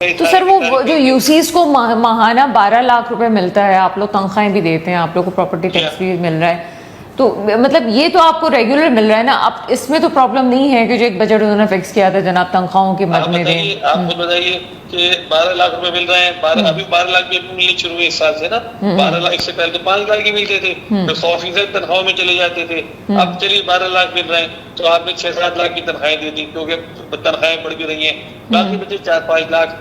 تو سر وہ جو یوسیز کو ماہانہ 12 لاکھ روپے ملتا ہے، آپ لوگ تنخواہیں بھی دیتے ہیں، آپ لوگ کو پراپرٹی ٹیکس بھی مل رہا ہے، تو مطلب یہ تو آپ کو ریگولر مل رہا ہے نا، اب اس میں تو پرابلم نہیں ہے کہ جو ایک بجٹ انہوں نے فکس کیا تھا جناب تنخواہوں کے مد میں دیں؟ آپ خود بتائیے کہ 12 لاکھ روپے مل رہے ہیں، ابھی 12 لاکھ بھی ملنے شروع ہوئے اس سال سے نا، 12 لاکھ سے پہلے تو 5 لاکھ ہی ملتے تھے، تو 100% تنخواہوں میں چلے جاتے تھے، اب چلیے 12 لاکھ مل رہے ہیں تو آپ نے 6-7 لاکھ کی تنخواہیں دے دی کیونکہ تنخواہیں بڑھ بھی رہی ہیں، باقی بچے 4-5 لاکھ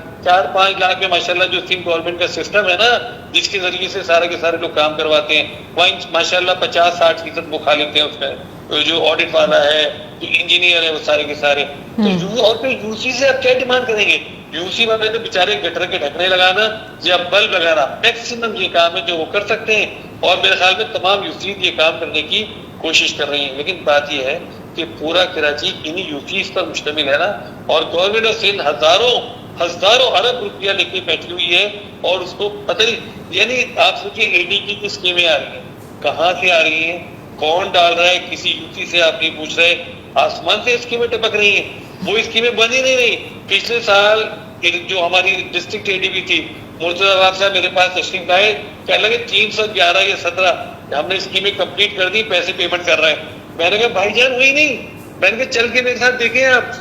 میں ماشاءاللہ جو اسٹیم گورنمنٹ کا سسٹم ہے نا، جس کے ذریعے سے سارے کے سارے لوگ کام کرواتے ہیں، وہاں ماشاءاللہ 50-60% وہ کھا لیتے ہیں اس کا، جو آڈٹ والا ہے، جو انجینئر ہے، وہ سارے کے سارے، تو اور پھر یوسی سے آپ کیا ڈیمانڈ کریں گے؟ یوسی والے تو بیچارے گٹر کے ڈھکنے لگانا یا بلب لگانا میکسیمم یہ کام ہے جو وہ کر سکتے ہیں، اور میرے خیال میں تمام یوسیز یہ کام کرنے کی کوشش کر رہی ہیں، لیکن بات یہ ہے کہ پورا کراچی انہی یوسیز پر مشتمل ہے نا، اور گورنمنٹ آف سندھ ہزاروں ارب روپیہ لے کے بیٹھی ہوئی ہے، اور اس کو پتہ نہیں، یعنی آپ سوچیے اے ڈی کی اسکیمیں آ رہی ہیں، کہاں سے آ رہی ہیں، کون ڈال رہا ہے، کسی یوسی سے آپ نہیں پوچھ رہے، آسمان سے اسکیمیں ٹپک رہی ہیں، وہ اسکیمیں بن ہی نہیں رہی۔ پچھلے سال جو ہماری ڈسٹرکٹ اے ڈی بی تھی، مرتضی عوام صاحب میرے پاس تشریف لائے، کہنے لگے 311 یا 17 ہم نے اسکیمیں کمپلیٹ کر دی، پیسے پیمنٹ کر رہے ہیں۔ میں نے کہا بھائی جان وہی نہیں، میں نے کہا چل کے میرے ساتھ دیکھیں آپ،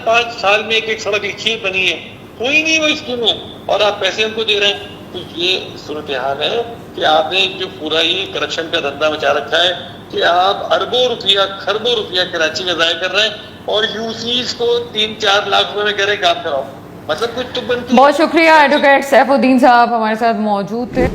5 سال میں ایک سڑک لکھی بنی ہے، کوئی نہیں وہ اسکیمیں، اور آپ پیسے ہم کو دے رہے ہیں۔ تو یہ صورتحال ہے کہ آپ نے جو پورا یہ کرپشن کا دھندا مچا رکھا ہے کہ آپ اربوں روپیہ خربوں روپیہ کراچی میں ضائع کر رہے ہیں، اور یوسیز کو 3-4 لاکھ روپے میں کہہ رہے کام کراؤ، مطلب کچھ تو بنتی ہے۔ بہت شکریہ ایڈوکیٹ سیف الدین صاحب ہمارے ساتھ موجود تھے۔